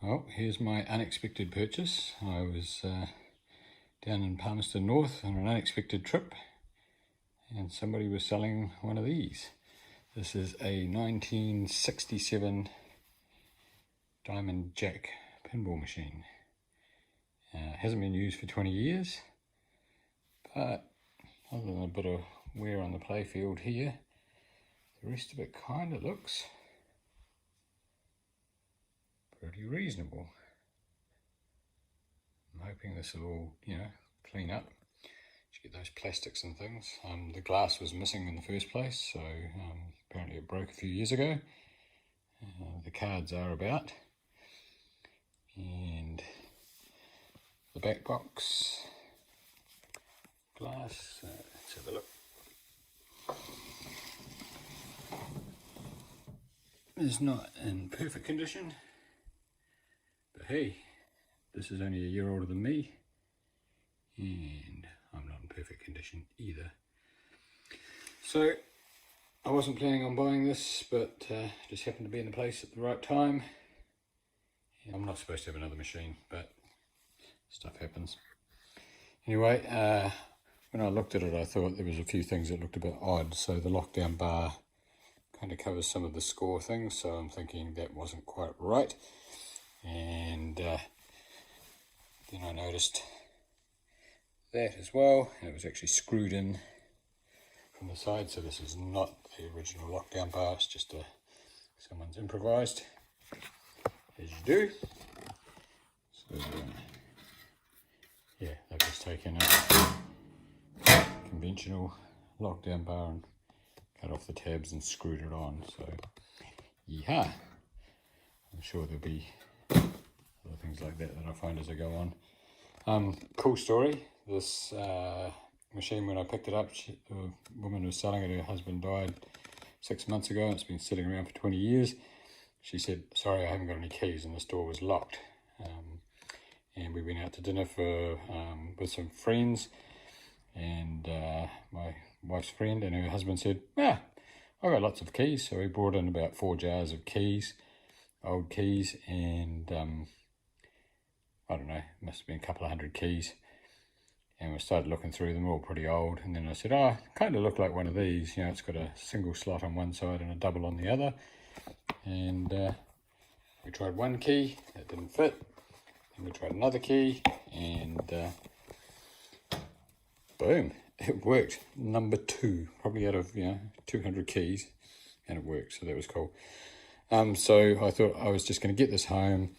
Well, here's my unexpected purchase. I was down in Palmerston North on an unexpected trip and somebody was selling one of these. This is a 1967 Diamond Jack pinball machine. Hasn't been used for 20 years, but other than a bit of wear on the playfield here, the rest of it kind of looks pretty reasonable. I'm hoping this will all, clean up. Just get those plastics and things. The glass was missing in the first place, so apparently it broke a few years ago. The cards are about, and the back box glass. Let's have a look. It's not in perfect condition, but hey, this is only a year older than me, and I'm not in perfect condition either. So I wasn't planning on buying this, but just happened to be in the place at the right time. I'm not supposed to have another machine, but stuff happens. Anyway, when I looked at it, I thought there was a few things that looked a bit odd. So the lockdown bar kind of covers some of the score things, so I'm thinking that wasn't quite right. And then I noticed that as well, and it was actually screwed in from the side, so this is not the original lockdown bar, it's just someone's improvised, as you do. So yeah, they've just taken a conventional lockdown bar and cut off the tabs and screwed it on, so yeah, I'm sure there'll be other things like that I find as I go on. Cool story. This machine, when I picked it up, the woman who was selling it, her husband died 6 months ago, and it's been sitting around for 20 years. She said, sorry, I haven't got any keys, and this door was locked. And we went out to dinner with some friends, and my wife's friend and her husband said, I've got lots of keys. So he brought in about 4 jars of keys, old keys, and I don't know, must have been a couple of hundred keys. And we started looking through them, all pretty old. And then I said, kind of look like one of these. It's got a single slot on one side and a double on the other. And we tried one key, that didn't fit. Then we tried another key, and boom, it worked. Number 2, probably out of 200 keys, and it worked. So that was cool. So I thought I was just going to get this home,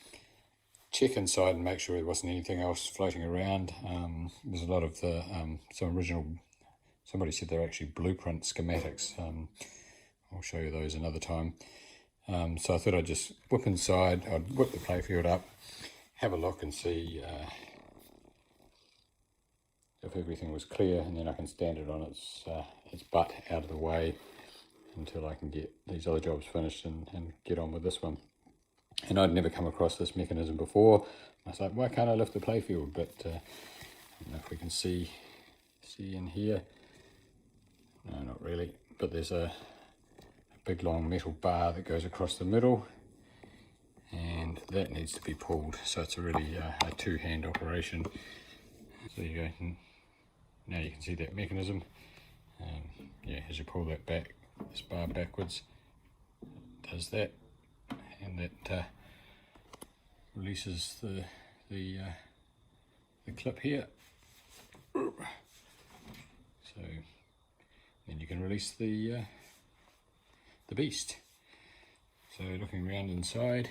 check inside and make sure there wasn't anything else floating around. There's a lot of the some original, somebody said they're actually blueprint schematics. I'll show you those another time. So I thought I'd just whip inside, I'd whip the playfield up, have a look and see if everything was clear, and then I can stand it on its butt out of the way until I can get these other jobs finished and get on with this one. And I'd never come across this mechanism before. I was like, why can't I lift the playfield? But I don't know if we can see in here. No, not really. But there's a big long metal bar that goes across the middle, and that needs to be pulled. So it's a really a two-hand operation. So you go, now you can see that mechanism. Yeah, as you pull that back, this bar backwards, it does that. And that releases the clip here. So then you can release the beast. So looking around inside,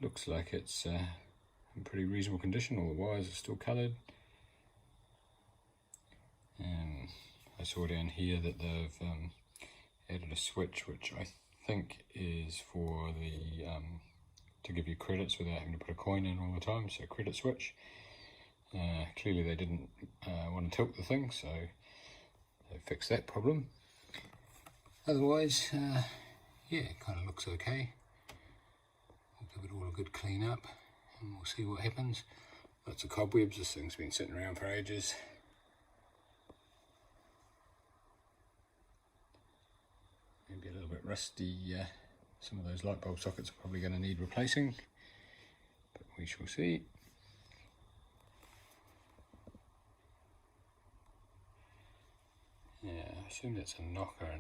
looks like it's in pretty reasonable condition. All the wires are still coloured. I saw down here that they've added a switch, which I think is for the to give you credits without having to put a coin in all the time, so credit switch. Clearly they didn't want to tilt the thing, so they fixed that problem. Otherwise, yeah, it kind of looks okay. We'll give it all a good clean up and we'll see what happens. Lots of cobwebs, this thing's been sitting around for ages. Maybe a little bit rusty. Some of those light bulb sockets are probably going to need replacing. we shall see. Yeah, I assume that's a knocker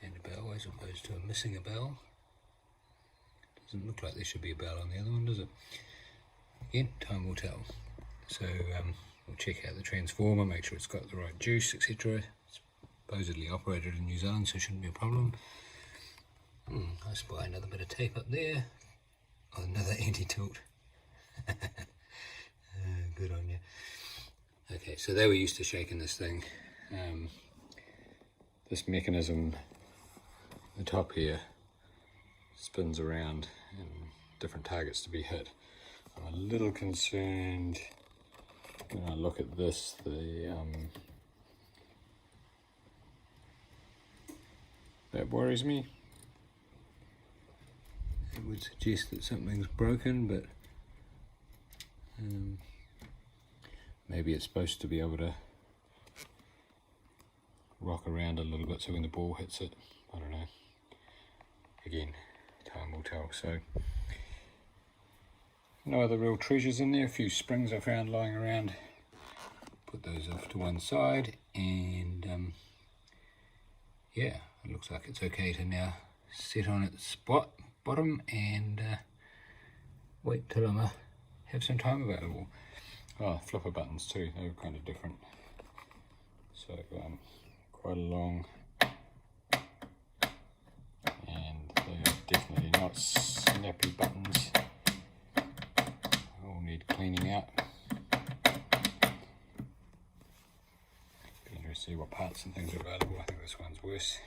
and a bell as opposed to a missing a bell. Doesn't look like there should be a bell on the other one, does it? Again, time will tell. So we'll check out the transformer, make sure it's got the right juice, etc. It's supposedly operated in New Zealand, so it shouldn't be a problem. I spy another bit of tape up there. Oh, another anti-tilt. Good on you. Okay, so they were used to shaking this thing. This mechanism, the top here, spins around and different targets to be hit. I'm a little concerned when I look at this, that worries me. It would suggest that something's broken, but maybe it's supposed to be able to rock around a little bit so when the ball hits it, I don't know. Again, time will tell. So no other real treasures in there. A few springs I found lying around. Put those off to one side, and yeah, it looks like it's okay to now sit on its bottom and wait till I have some time available. Oh, flipper buttons too, they were kind of different. So quite a long, and they are definitely not snappy buttons. All need cleaning out. Be interested to see what parts and things are available. I think this one's worse.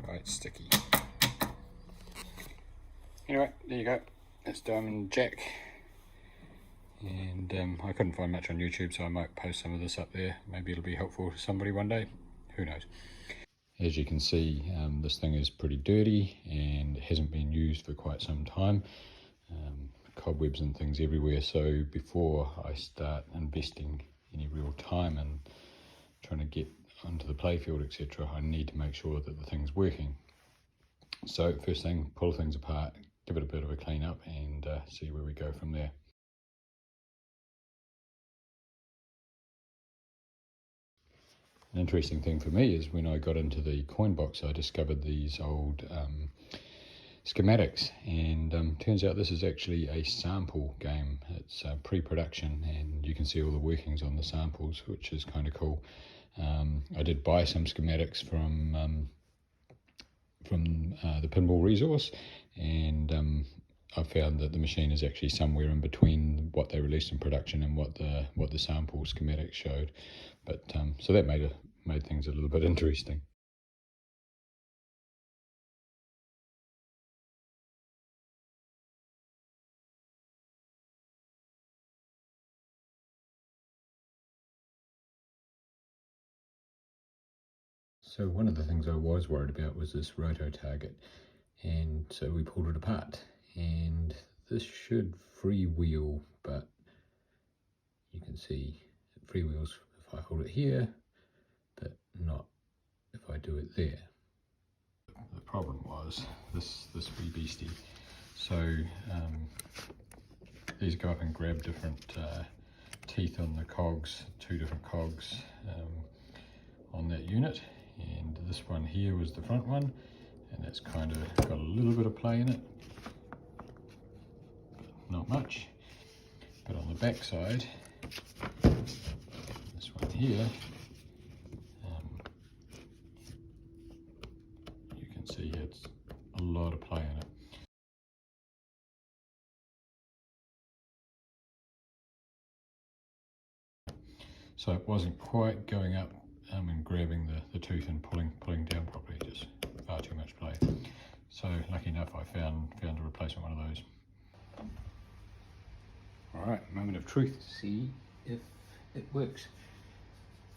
Quite sticky. Anyway, there you go. That's Diamond Jack. And I couldn't find much on YouTube, so I might post some of this up there. Maybe it'll be helpful to somebody one day. Who knows? As you can see, this thing is pretty dirty and hasn't been used for quite some time. Cobwebs and things everywhere. So before I start investing any real time in trying to get onto the playfield, etc., I need to make sure that the thing's working. So first thing, pull things apart, give it a bit of a clean up, and see where we go from there. An interesting thing for me is when I got into the coin box, I discovered these old schematics, and turns out this is actually a sample game. It's pre-production, and you can see all the workings on the samples, which is kind of cool. I did buy some schematics from the Pinball Resource, and I found that the machine is actually somewhere in between what they released in production and what the sample schematics showed. But so that made things a little bit interesting. So one of the things I was worried about was this roto target, and so we pulled it apart, and this should freewheel, but you can see it freewheels if I hold it here, but not if I do it there. The problem was this wee beastie. So these go up and grab different teeth on the cogs, two different cogs on that unit, and this one here was the front one, and that's kind of got a little bit of play in it, but not much. But on the back side, this one here, you can see it's a lot of play in it. So it wasn't quite going up and grabbing the tooth and pulling down properly, just far too much play. So lucky enough I found a replacement one of those. Alright, moment of truth, see if it works.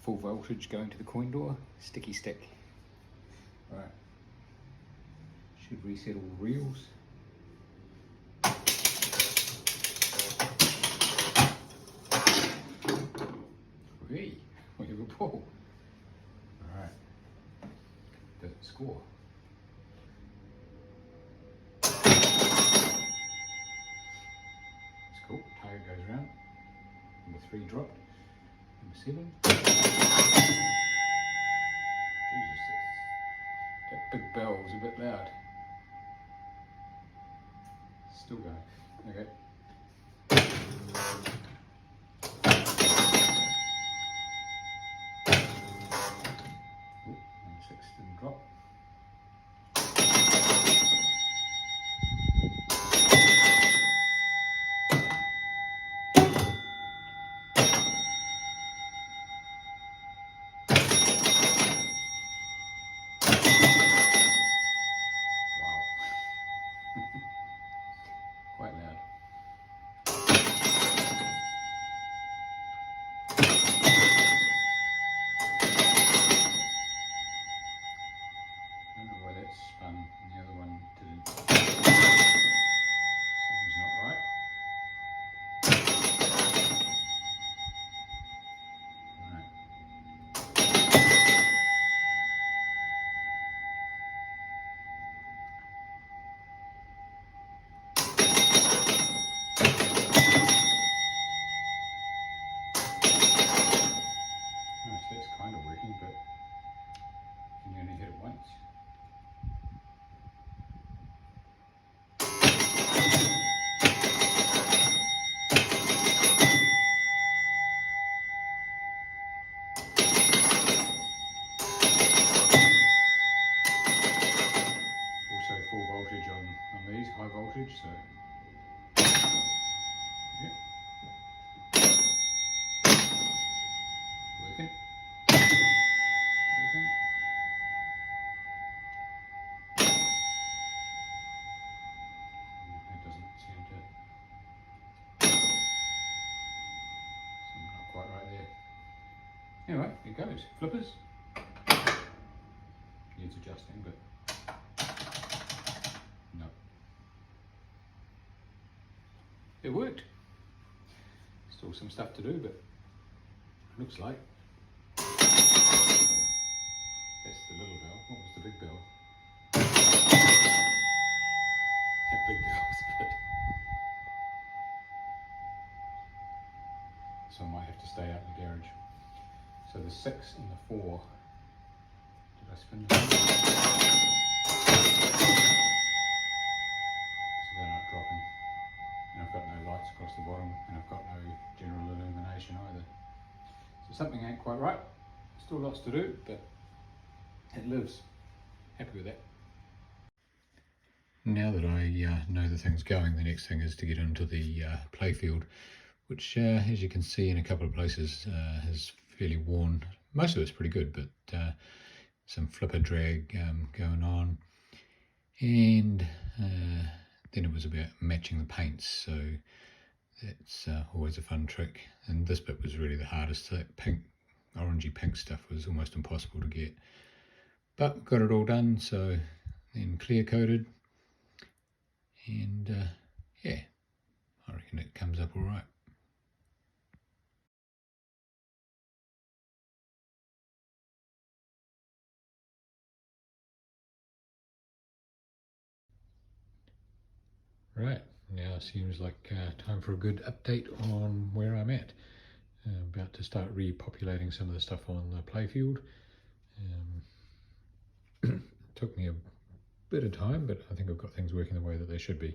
Full voltage going to the coin door, sticky stick. Right, should reset all the reels. Hey, we have a pull. Alright, does it score? goes around. Number 3 dropped. Number 7. Jesus, that big bell was a bit loud. Still going. Okay. Ooh, number 6 didn't drop. Quite loud. I don't know why that spun and the other one didn't. Something's not right. Right. Oh, so that's kind of working, but can you only hit it once? Also full voltage on these, high voltage, so yeah. Working. Working. That doesn't seem to, something not quite right there. Anyway, it goes. Flippers. Needs adjusting, but no. It worked. Still some stuff to do, but looks like. That's the little bell. What was the big bell? That big bell was a bit. So I might have to stay out in the garage. So the 6 and the 4. Did I spin them? So they're not dropping. And I've got no lights across the bottom, and I've got no general illumination either. So something ain't quite right. Still lots to do, but it lives. Happy with that. Now that I know the thing's going, the next thing is to get into the playfield, which as you can see in a couple of places is fairly worn. Most of it's pretty good, but some flipper drag going on. And then it was about matching the paints, so that's always a fun trick. And this bit was really the hardest. That pink, orangey pink stuff was almost impossible to get. But got it all done, so then clear coated. And yeah, I reckon it comes up all right. Right, now seems like time for a good update on where I'm at. About to start repopulating some of the stuff on the playfield. Took me a bit of time, but I think I've got things working the way that they should be.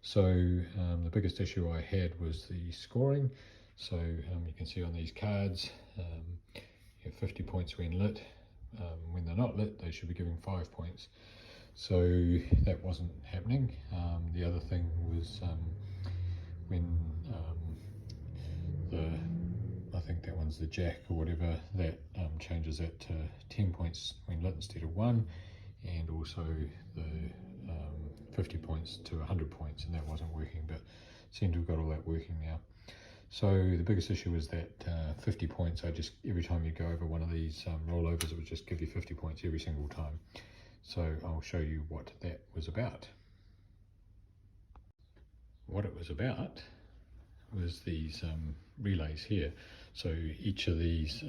So the biggest issue I had was the scoring. So you can see on these cards, you have 50 points when lit. When they're not lit, they should be giving 5 points. So that wasn't happening. The other thing was when I think that one's the jack or whatever, that changes that to 10 points when lit instead of 1, and also the 50 points to 100 points, and that wasn't working, but seem to have got all that working now. So the biggest issue is that 50 points, every time you go over one of these rollovers, it would just give you 50 points every single time. So I'll show you what that was about. What it was about was these relays here. So each of these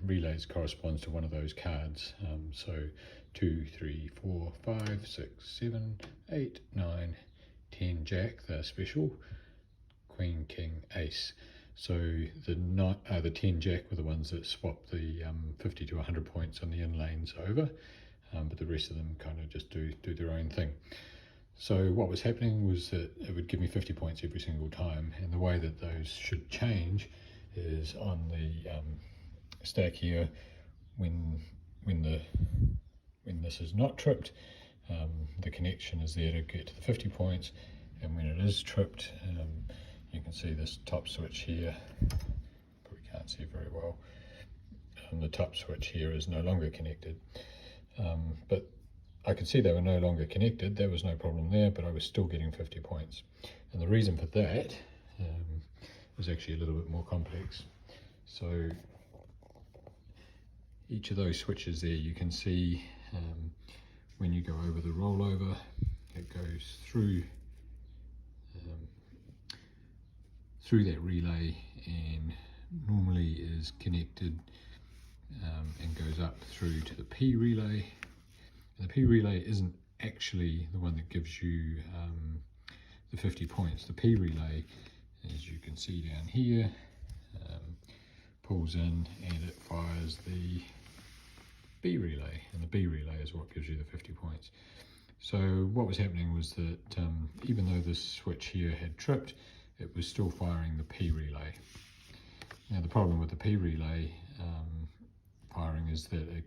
relays corresponds to one of those cards. So 2, 3, 4, 5, 6, 7, 8, 9, 10 jack, they're special. Queen, King, Ace. So the 10 Jack were the ones that swapped the 50 to 100 points on the in lanes over, but the rest of them kind of just do their own thing. So what was happening was that it would give me 50 points every single time, and the way that those should change is on the stack here, when this is not tripped, the connection is there to get to the 50 points, and when it is tripped, you can see this top switch here, probably can't see very well, the top switch here is no longer connected, but I could see they were no longer connected. There was no problem there, but I was still getting 50 points. And the reason for that was actually a little bit more complex. So each of those switches there, you can see when you go over the rollover, it goes through that relay and normally is connected and goes up through to the P relay. And the P relay isn't actually the one that gives you the 50 points. The P relay, as you can see down here, pulls in and it fires the B relay, and the B relay is what gives you the 50 points. So what was happening was that even though this switch here had tripped, it was still firing the P relay. Now the problem with the P relay firing is that it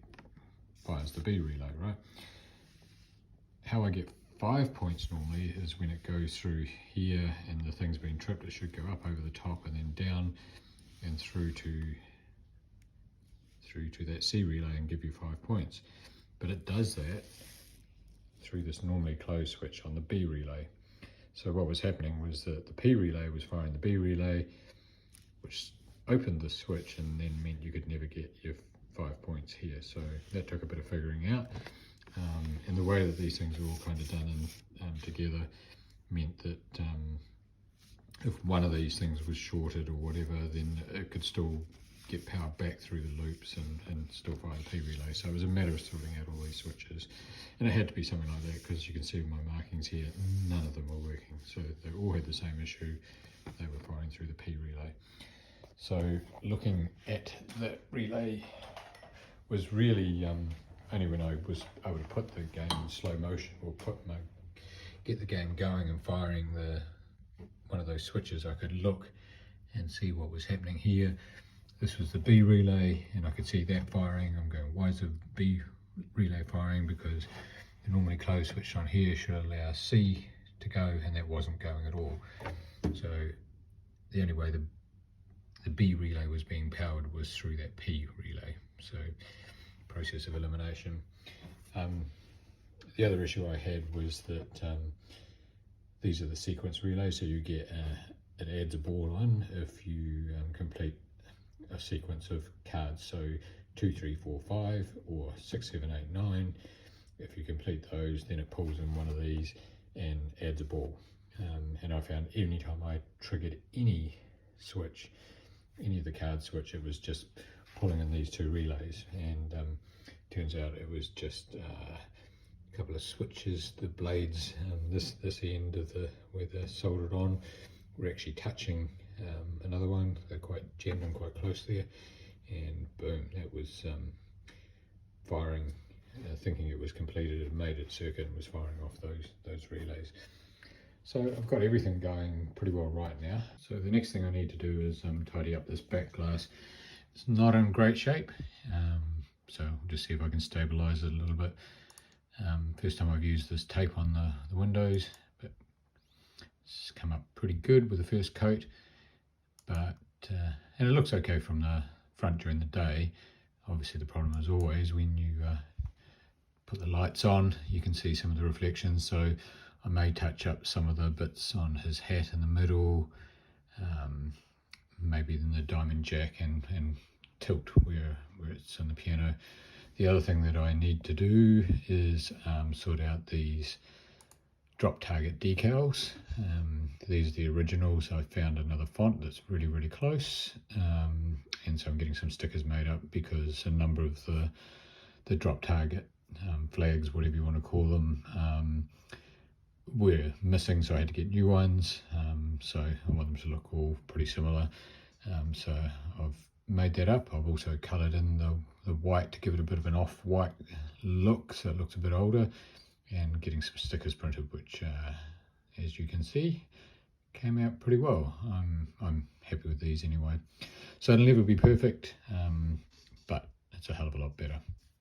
fires the B relay, right? How I get 5 points normally is when it goes through here and the thing's been tripped, it should go up over the top and then down and through to that C relay and give you 5 points. But it does that through this normally closed switch on the B relay. So what was happening was that the P relay was firing the B relay, which opened the switch and then meant you could never get your 5 points here. So that took a bit of figuring out, and the way that these things were all kind of done together meant that if one of these things was shorted or whatever, then it could still get power back through the loops and still fire the P relay. So it was a matter of sorting out all these switches, and it had to be something like that because you can see my markings here, none of them were working. So they all had the same issue, they were firing through the P relay. So looking at that relay was really only when I was able to put the game in slow motion or get the game going and firing one of those switches, I could look and see what was happening here. This was the B relay and I could see that firing. I'm going, why is the B relay firing? Because the normally closed switch on here should allow C to go, and that wasn't going at all. So the only way the B relay was being powered was through that P relay. So process of elimination. The other issue I had was that these are the sequence relays, so you get it adds a ball on if you complete a sequence of cards, so 2, 3, 4, 5 or 6, 7, 8, 9. If you complete those, then it pulls in one of these and adds a ball. And I found any time I triggered any switch, any of the card switch, it was just pulling in these two relays, and turns out it was just a couple of switches. The blades, this end of where they're soldered on, were actually touching another one. They're quite jammed in quite close there, and boom, that was firing, thinking it was completed. It made its circuit and was firing off those relays. So I've got everything going pretty well right now. So the next thing I need to do is tidy up this back glass. It's not in great shape, so I'll just see if I can stabilize it a little bit. First time I've used this tape on the windows, but it's come up pretty good with the first coat. But and it looks okay from the front during the day. Obviously the problem is always when you put the lights on, you can see some of the reflections, so I may touch up some of the bits on his hat in the middle, maybe in the diamond jack and tilt where it's on the piano. The other thing that I need to do is sort out these drop target decals. These are the originals. I found another font that's really close, and so I'm getting some stickers made up because a number of the drop target flags, whatever you want to call them, were missing, so I had to get new ones. so I want them to look all pretty similar. So I've made that up. I've also coloured in the white to give it a bit of an off-white look, so it looks a bit older, and getting some stickers printed, which as you can see came out pretty well. I'm happy with these anyway. So it'll never be perfect, but it's a hell of a lot better.